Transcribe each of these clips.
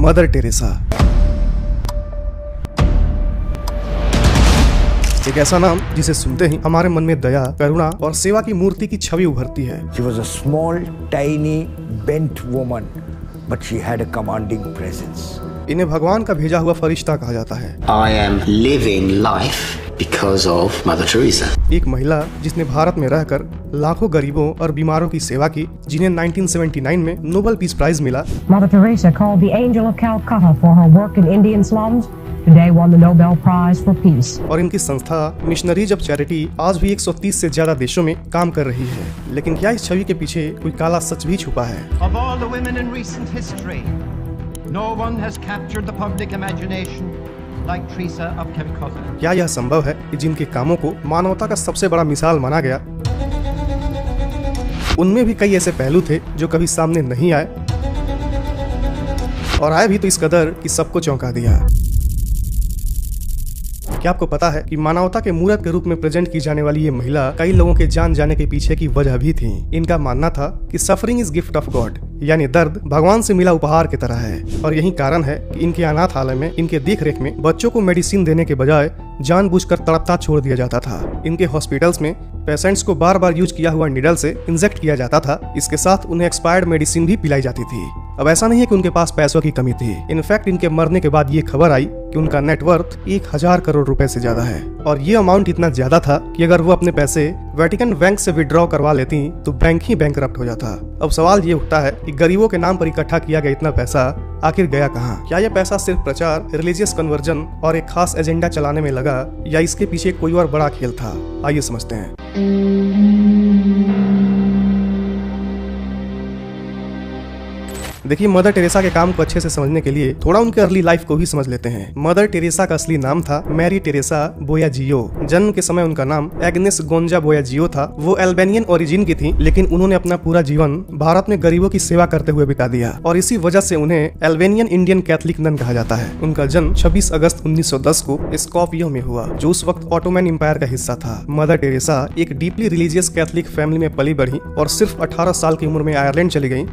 Mother Teresa. एक ऐसा नाम जिसे सुनते ही हमारे मन में दया, करुणा और सेवा की मूर्ति की छवि उभरती है। She was a small, tiny, bent woman, but she had a commanding presence. इन्हें भगवान का भेजा हुआ फरिश्ता कहा जाता है। I am living life because of Mother Teresa. एक महिला जिसने भारत में रहकर लाखों गरीबों और बीमारों की सेवा की, जिन्हें 1979 में नोबेल पीस प्राइज मिला। Mother Teresa, called the Angel of Calcutta for her work in Indian slums, today won the Nobel Prize for Peace. और इनकी संस्था मिशनरीज ऑफ चैरिटी आज भी 130 से ज्यादा देशों में काम कर रही है। लेकिन क्या इस छवि के पीछे कोई काला सच भी छुपा है? Of all the women in recent history, no one has captured the public imagination like Teresa of Calcutta. क्या यह संभव है कि जिनके कामों को मानवता का सबसे बड़ा मिसाल माना गया, उनमें भी कई ऐसे पहलू थे जो कभी सामने नहीं आए, और आए भी तो इस कदर कि सबको चौंका दिया। क्या आपको पता है कि मानवता के मूर्त के रूप में प्रेजेंट की जाने वाली ये महिला कई लोगों के जान जाने के पीछे की वजह भी थी। इनका मानना था कि suffering is gift of God, यानी दर्द भगवान से मिला उपहार की तरह है। और यही कारण है कि इनके अनाथालय में इनके देखरेख में बच्चों को मेडिसिन देने के बजाय जानबूझकर तड़पता छोड़ दिया जाता था। इनके हॉस्पिटल्स में पेशेंट्स को बार बार यूज किया हुआ निडल से इंजेक्ट किया जाता था। इसके साथ उन्हें एक्सपायर्ड मेडिसिन भी पिलाई जाती थी। अब ऐसा नहीं है कि उनके पास पैसों की कमी थी। इनफैक्ट इनके मरने के बाद ये खबर आई कि उनका नेटवर्थ 1000 करोड़ रुपए से ज्यादा है। और ये अमाउंट इतना ज्यादा था कि अगर वो अपने पैसे वेटिकन बैंक से विड्रॉ करवा लेती तो बैंक ही बैंकरप्ट हो जाता। अब सवाल ये उठता है कि गरीबों के नाम पर इकट्ठा किया गया इतना पैसा आखिर गया कहाँ? क्या यह पैसा सिर्फ प्रचार, रिलीजियस कन्वर्जन और एक खास एजेंडा चलाने में लगा, या इसके पीछे कोई और बड़ा खेल था? आइए समझते हैं। देखिए, मदर टेरेसा के काम को अच्छे से समझने के लिए थोड़ा उनके अर्ली लाइफ को भी समझ लेते हैं। मदर टेरेसा का असली नाम था मैरी टेरेसा बोयाजियो। जन्म के समय उनका नाम एग्नेस गोंजा बोयाजियो था। वो अल्बेनियन ओरिजिन की थी, लेकिन उन्होंने अपना पूरा जीवन भारत में गरीबों की सेवा करते हुए बिता दिया, और इसी वजह से उन्हें अल्बेनियन इंडियन कैथलिक नन कहा जाता है। उनका जन्म 26 अगस्त 1910 को स्कॉर्पियो में हुआ, जो उस वक्त ऑटोमन एम्पायर का हिस्सा था। मदर टेरेसा एक डीपली रिलीजियस कैथलिक फैमिली में पली बढ़ी और सिर्फ 18 साल की उम्र में आयरलैंड चली गई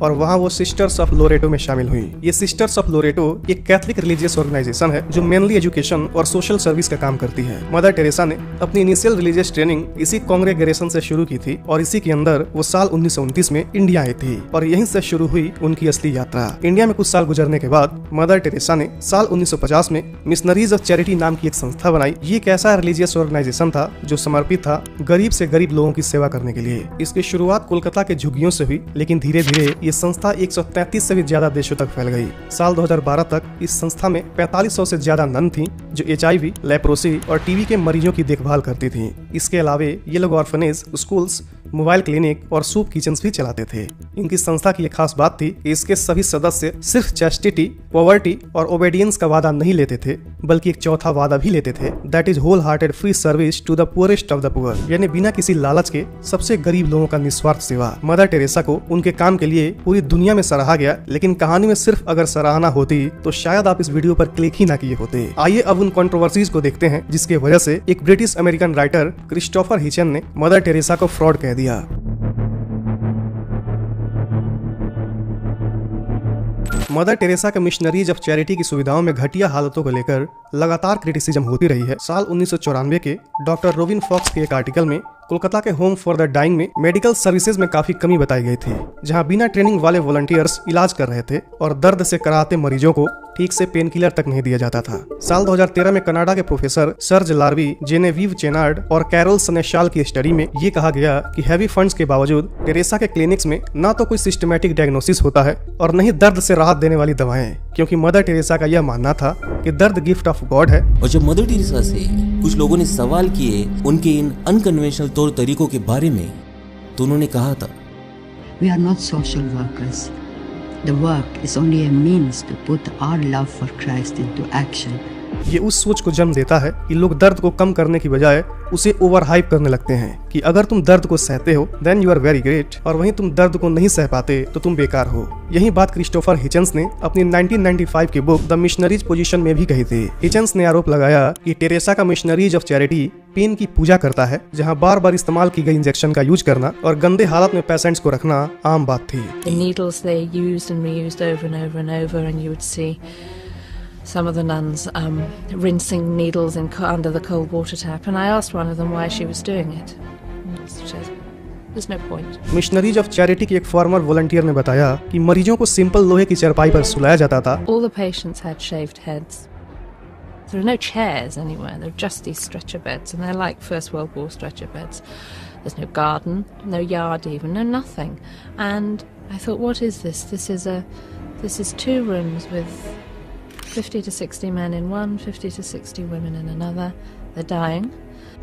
और वहाँ वो सिस्टर्स ऑफ लोरेटो में शामिल हुई। ये सिस्टर्स ऑफ लोरेटो एक कैथलिक रिलीजियस ऑर्गेनाइजेशन है जो मेनली एजुकेशन और सोशल सर्विस का काम करती है। मदर टेरेसा ने अपनी इनिशियल रिलीजियस ट्रेनिंग इसी कांग्रेगेशन से शुरू की थी, और इसी के अंदर वो साल 1929 में इंडिया आई थी, और यहीं से शुरू हुई उनकी असली यात्रा। इंडिया में कुछ साल गुजरने के बाद मदर टेरेसा ने साल 1950 में मिशनरीज ऑफ चैरिटी नाम की एक संस्था बनाई। ये एक ऐसा रिलीजियस ऑर्गेनाइजेशन था जो समर्पित था गरीब से गरीब लोगों की सेवा करने के लिए। इसकी शुरुआत कोलकाता के झुग्गियों से हुई, लेकिन धीरे धीरे ये संस्था 133 से भी ज्यादा देशों तक फैल गई। साल 2012 तक इस संस्था में 4500 से ज्यादा नन थीं, जो HIV, लेप्रोसी और टीबी के मरीजों की देखभाल करती थीं। इसके अलावा ये लोग ऑर्फनेज, स्कूल्स, मोबाइल क्लिनिक और सूप किचन्स भी चलाते थे। इनकी संस्था की एक खास बात थी कि इसके सभी सदस्य सिर्फ चैस्टिटी, पॉवर्टी और ओबेडियंस का वादा नहीं लेते थे, बल्कि एक चौथा वादा भी लेते थे, that is whole hearted free service to the poorest of the poor, यानी बिना किसी लालच के सबसे गरीब लोगों का निस्वार्थ सेवा। मदर टेरेसा को उनके काम के लिए पूरी दुनिया में सराहा गया, लेकिन कहानी में सिर्फ अगर सराहना होती तो शायद आप इस वीडियो पर क्लिक ही ना किए होते। आइए अब उन कंट्रोवर्सीज को देखते हैं जिसके वजह से एक ब्रिटिश अमेरिकन राइटर क्रिस्टोफर हिचन ने मदर टेरेसा को फ्रॉड कह दिया। मदर टेरेसा के मिशनरीज ऑफ चैरिटी की सुविधाओं में घटिया हालतों को लेकर लगातार क्रिटिसिज्म होती रही है। साल 1994 के डॉक्टर रोबिन फॉक्स के एक आर्टिकल में कोलकाता के होम फॉर द डाइंग में मेडिकल सर्विसेज में काफी कमी बताई गई थी, जहां बिना ट्रेनिंग वाले वॉलंटियर्स इलाज कर रहे थे और दर्द से कराहते मरीजों को ठीक से पेन किलर तक नहीं दिया जाता था। साल 2013 में कनाडा के प्रोफेसर सर्ज लार्वी, जेनेविव चेनार्ड और कैरोल सनेशाल की स्टडी में ये कहा गया कि हैवी फंड्स के बावजूद टेरेसा के क्लिनिक्स में ना तो कोई सिस्टमैटिक डायग्नोसिस होता है और न ही दर्द से राहत देने वाली दवाएं, क्योंकि मदर टेरेसा का यह मानना था कि दर्द गिफ्ट ऑफ गॉड है। और जब मदर टेरेसा से कुछ लोगों ने सवाल किए उनके इन अनकन्वेंशनल तौर तरीकों के बारे में, तो उन्होंने कहा था, We are not social workers. The work is only a means to put our love for Christ into action ये उस सोच को जन्म देता है कि लोग दर्द को कम करने की बजाय उसे ओवर हाइप करने लगते हैं कि अगर तुम दर्द को सहते हो then you are very great, और वहीं तुम दर्द को नहीं सह पाते तो तुम बेकार हो। यही बात क्रिस्टोफर हिचन्स ने अपनी 1995 की बुक द मिशनरीज पोजीशन में भी कही थी। हिचन्स ने आरोप लगाया कि टेरेसा का मिशनरीज ऑफ चैरिटी पेन की पूजा करता है, जहां बार बार इस्तेमाल की गई इंजेक्शन का यूज करना और गंदे हालत में पेशेंट्स को रखना आम बात थी। The needles they used and reused over and over and over, and you would see some of the nuns rinsing needles under the cold water tap, and I asked one of them why she was doing it. She said, "There's no point." Missionaries of charity की एक farmer volunteer ने बताया कि मरीजों को simple लोहे की चारपाई पर सुलाया जाता था। All the patients had shaved heads. There are no chairs anywhere. There are just these stretcher beds, and they're like First World War stretcher beds. There's no garden, no yard even, no nothing. And I thought, what is this? This is 2 rooms with 50 to 60 men in one, 50 to 60 women in another. They're dying.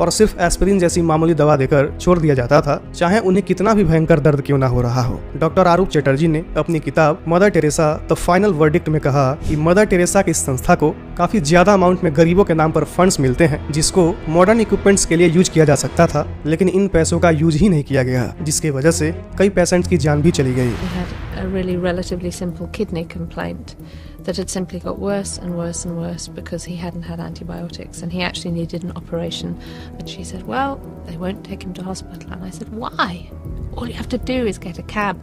और सिर्फ aspirin जैसी मामूली दवा देकर छोड़ दिया जाता था, चाहे उन्हें कितना भी भयंकर दर्द क्यों ना हो रहा हो। डॉक्टर आरूप चटर्जी ने अपनी किताब mother Teresa the final verdict में कहा कि मदर टेरेसा की संस्था को काफी ज्यादा अमाउंट में गरीबों के नाम पर फंड्स मिलते हैं, जिसको मॉडर्न इक्विपमेंट्स के लिए यूज किया जा सकता था, लेकिन इन पैसों का यूज ही नहीं किया गया, जिसके वजह से कई पेशेंट्स की जान भी चली गई। A really relatively simple kidney complaint that had simply got worse and worse and worse because he hadn't had antibiotics, and he actually needed an operation. But she said, well, they won't take him to hospital. And I said, why? All you have to do is get a cab,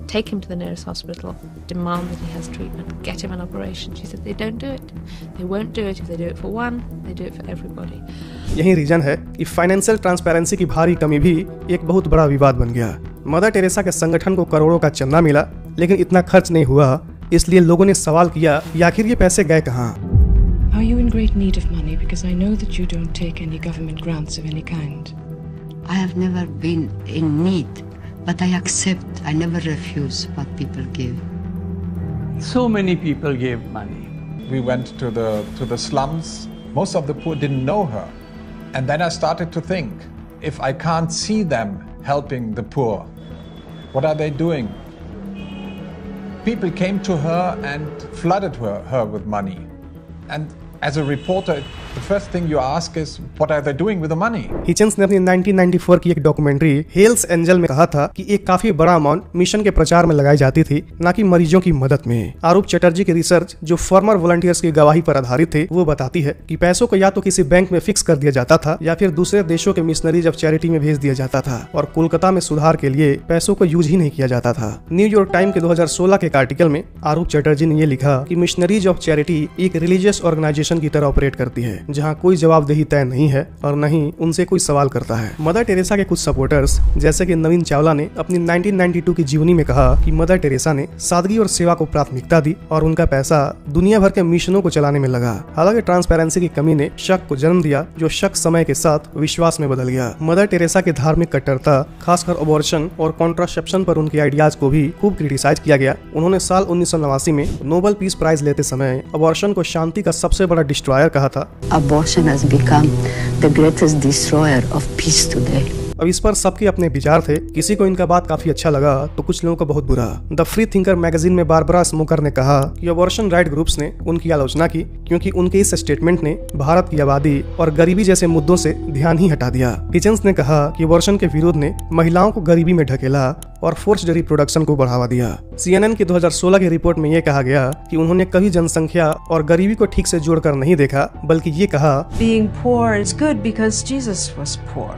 take him to the nearest hospital, demand that he has treatment, get him an operation. She said, they don't do it. They won't do it. If they do it for one, they do it for everybody. यही reason है कि financial transparency की भारी कमी भी एक बहुत बड़ा विवाद बन गया। मदर टेरेसा के संगठन को करोड़ों का चंदा मिला, लेकिन इतना खर्च नहीं हुआ, इसलिए लोगों ने सवाल किया कि आखिर ये पैसे गए कहाँ? Are you in great need of money? Because I know that you don't take any government grants of any kind. I have never been in need, but I accept. I never refuse what people give. So many people gave money. We went to the slums. Most of the poor didn't know her. And then I started to think, if I can't see them helping the poor, what are they doing? People came to her and flooded her with money. And as a reporter, the first thing you ask is, what are they doing with the money? हिचन्स ने अपनी 1994 की एक documentary हेल्स angel में कहा था कि एक काफी बड़ा अमाउंट मिशन के प्रचार में लगाई जाती थी, न कि मरीजों की मदद में। आरूप चटर्जी की रिसर्च, जो फॉर्मर वॉलंटियर्स की गवाही पर आधारित थे, वो बताती है कि पैसों को या तो किसी बैंक में फिक्स कर दिया जाता था या फिर दूसरे देशों के मिशनरीज ऑफ चैरिटी में भेज दिया जाता था, और कोलकाता में सुधार के लिए पैसों को यूज ही नहीं किया जाता था। न्यूयॉर्क टाइम के 2016 के एक आर्टिकल में आरूप चटर्जी ने यह लिखा कि मिशनरीज ऑफ चैरिटी एक रिलीजियस ऑर्गेनाइजेशन की तरह ऑपरेट करती है, जहां कोई जवाबदेही तय नहीं है और न ही उनसे कोई सवाल करता है। मदर टेरेसा के कुछ सपोर्टर्स, जैसे कि नवीन चावला ने अपनी 1992 की जीवनी में कहा कि मदर टेरेसा ने सादगी और सेवा को प्राथमिकता दी और उनका पैसा दुनिया भर के मिशनों को चलाने में लगा। हालांकि ट्रांसपेरेंसी की कमी ने शक को जन्म दिया, जो शक समय के साथ विश्वास में बदल गया। मदर टेरेसा की धार्मिक कट्टरता, खासकर अबॉर्शन और कॉन्ट्रासेप्शन पर उनके आइडियाज को भी खूब क्रिटिसाइज किया गया। उन्होंने साल 1989 में नोबेल पीस प्राइज लेते समय अबॉर्शन को शांति का सबसे बड़ा डिस्ट्रॉयर कहा था। Abortion has become the greatest destroyer of peace today. अब इस पर सबके अपने विचार थे। किसी को इनका बात काफी अच्छा लगा तो कुछ लोगों को बहुत बुरा। द फ्री थिंकर मैगजीन में बारबरा स्मोकर ने कहा कि अबॉर्शन राइट ग्रुप्स ने उनकी आलोचना की, क्योंकि उनके इस स्टेटमेंट ने भारत की आबादी और गरीबी जैसे मुद्दों से ध्यान ही हटा दिया। हिचन्स ने कहा कि अबॉर्शन के विरोध ने महिलाओं को गरीबी में ढकेला और फोर्स्ड रिप्रोडक्शन को बढ़ावा दिया। CNN की 2016 की रिपोर्ट में यह कहा गया कि उन्होंने कभी जनसंख्या और गरीबी को ठीक से जोड़कर नहीं देखा, बल्कि ये कहा, Being poor is good because Jesus was poor.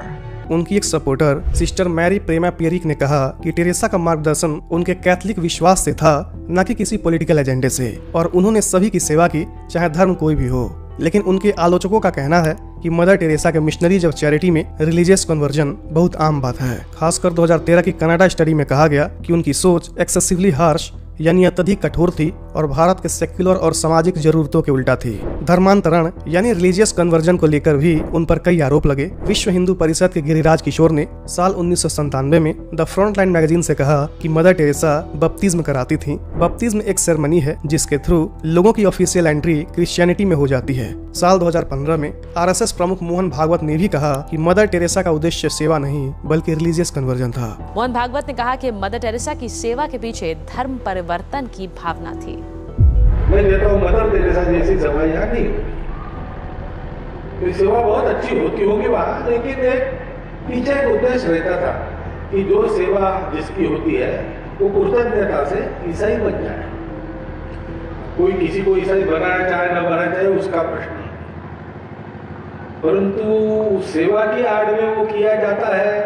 उनकी एक सपोर्टर सिस्टर मैरी प्रेमा पेरिक ने कहा कि टेरेसा का मार्गदर्शन उनके कैथलिक विश्वास से था, न कि किसी पॉलिटिकल एजेंडे से, और उन्होंने सभी की सेवा की, चाहे धर्म कोई भी हो। लेकिन उनके आलोचकों का कहना है कि मदर टेरेसा के मिशनरीज ऑफ चैरिटी में रिलीजियस कन्वर्जन बहुत आम बात है। खासकर 2013 की कनाडा स्टडी में कहा गया कि उनकी सोच एक्सेसिवली हार्श यानी अत्यधिक कठोर थी और भारत के सेक्युलर और सामाजिक जरूरतों के उल्टा थी। धर्मांतरण यानी रिलीजियस कन्वर्जन को लेकर भी उन पर कई आरोप लगे। विश्व हिंदू परिषद के गिरिराज किशोर ने साल 1997 में द फ्रंटलाइन मैगजीन से कहा कि मदर टेरेसा बपतिस्म कराती थी। बपतिस्म एक सेरेमनी है जिसके थ्रू लोगों की ऑफिशियल एंट्री क्रिश्चियनिटी में हो जाती है। साल 2015 में RSS प्रमुख मोहन भागवत ने भी कहा कि मदर टेरेसा का उद्देश्य सेवा नहीं बल्कि रिलीजियस कन्वर्जन था। मोहन भागवत ने कहा कि मदर टेरेसा की सेवा के पीछे धर्म परिवर्तन की भावना थी। मैं कहता हूँ मदर टेरेसा जैसी सेवा यहाँ नहीं, तो सेवा बहुत अच्छी होती होगी वहाँ, लेकिन एक पीछे एक उद्देश्य रहता था कि जो सेवा जिसकी होती है वो कृतज्ञता से ईसाई बन जाए। कोई किसी को ईसाई बनाना चाहे न बनाना चाहे उसका प्रश्न है, परंतु सेवा की आड़ में वो किया जाता है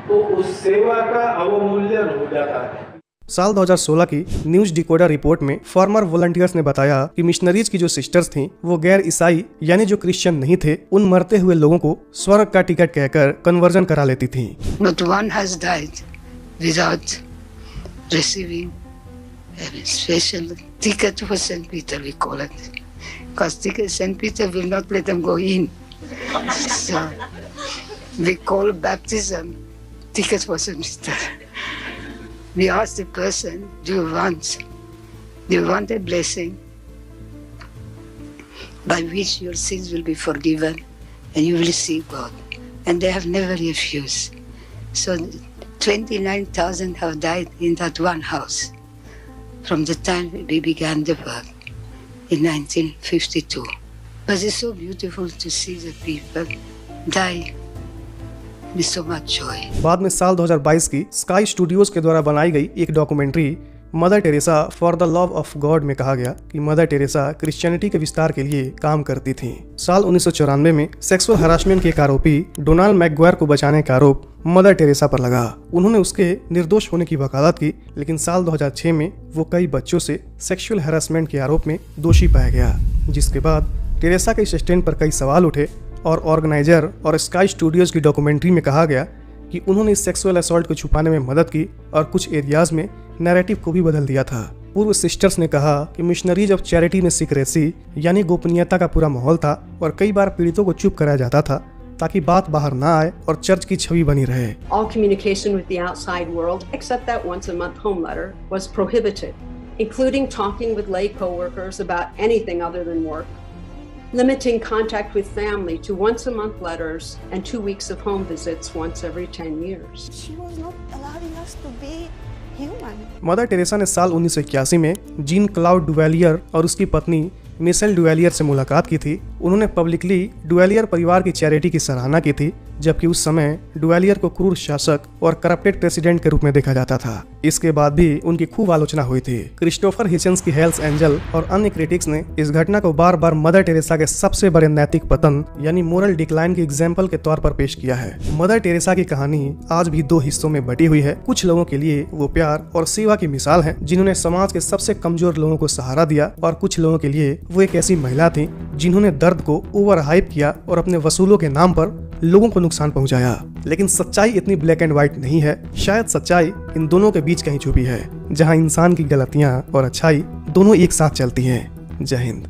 तो उस सेवा का अवमूल्यन हो जाता है। साल 2016 की न्यूज डिकोडर रिपोर्ट में फॉर्मर वॉलंटियर्स ने बताया कि मिशनरीज की जो सिस्टर्स थीं वो गैर ईसाई यानी जो क्रिश्चियन नहीं थे उन मरते हुए लोगों को स्वर्ग का टिकट कहकर कन्वर्जन करा लेती थीं। Not one has died without receiving a special ticket for St. Peter, we call it, because St. Peter will not let them go in, so we call baptism ticket for St. Peter. We ask the person, do you want a blessing by which your sins will be forgiven and you will see God? And they have never refused. So 29,000 have died in that one house from the time we began the work in 1952. But it's so beautiful to see the people die with so much joy. बाद में साल 2022 की sky studios के द्वारा बनाई गई एक documentary mother Teresa for the love of God में कहा गया कि मदर टेरेसा क्रिश्चियनिटी के विस्तार के लिए काम करती थीं। साल 1994 में सेक्सुअल हरासमेंट के एक आरोपी डोनाल्ड मैकग्वायर को बचाने का आरोप मदर टेरेसा पर लगा। उन्होंने उसके निर्दोष होने की वकालत की, लेकिन साल 2006 में वो कई बच्चों से सेक्सुअल हरासमेंट के आरोप में दोषी पाया गया, जिसके बाद टेरेसा के स्टैंड पर कई सवाल उठे और ऑर्गेनाइजर और स्काई स्टूडियोज की डॉक्यूमेंट्री में कहा गया कि उन्होंने सेक्सुअल असॉल्ट को छुपाने में मदद की और कुछ एरियाज में नैरेटिव को भी बदल दिया था। पूर्व सिस्टर्स ने कहा कि मिशनरीज ऑफ चैरिटी में सीक्रेसी यानी गोपनीयता का पूरा माहौल था और कई बार पीड़ितों को चुप कराया जाता था ताकि बात बाहर ना आए और चर्च की छवि बनी रहे। All communication with the outside world, except that once a month home letter, was prohibited, including talking with lay co-workers about anything other than work, limiting contact with family to once a month letters and 2 weeks of home visits once every 10 years. She was not allowing us to be human. Mother Teresa ने साल 1981 में gene cloud डुवेलियर और उसकी पत्नी Michel डुवेलियर से मुलाकात की थी। उन्होंने पब्लिकली डुवेलियर परिवार की चैरिटी की सराहना की थी, जबकि उस समय डुवेलियर को क्रूर शासक और करप्टेड प्रेसिडेंट के रूप में देखा जाता था। इसके बाद भी उनकी खूब आलोचना हुई थी। क्रिस्टोफर हिचन्स की हेल्स एंजल और अन्य क्रिटिक्स ने इस घटना को बार बार मदर टेरेसा के सबसे बड़े नैतिक पतन यानी मोरल डिक्लाइन के एग्जाम्पल के तौर पर पेश किया है। मदर टेरेसा की कहानी आज भी 2 हिस्सों में बटी हुई है। कुछ लोगों के लिए वो प्यार और सेवा की मिसाल है, जिन्होंने समाज के सबसे कमजोर लोगों को सहारा दिया, और कुछ लोगों के लिए वो एक ऐसी महिला थी जिन्होंने दर्द को ओवर हाइप किया और अपने वसूलों के नाम पर लोगों को नुकसान पहुंचाया। लेकिन सच्चाई इतनी ब्लैक एंड व्हाइट नहीं है। शायद सच्चाई इन दोनों के बीच कहीं छुपी है, जहां इंसान की गलतियां और अच्छाई दोनों एक साथ चलती हैं। जय हिंद।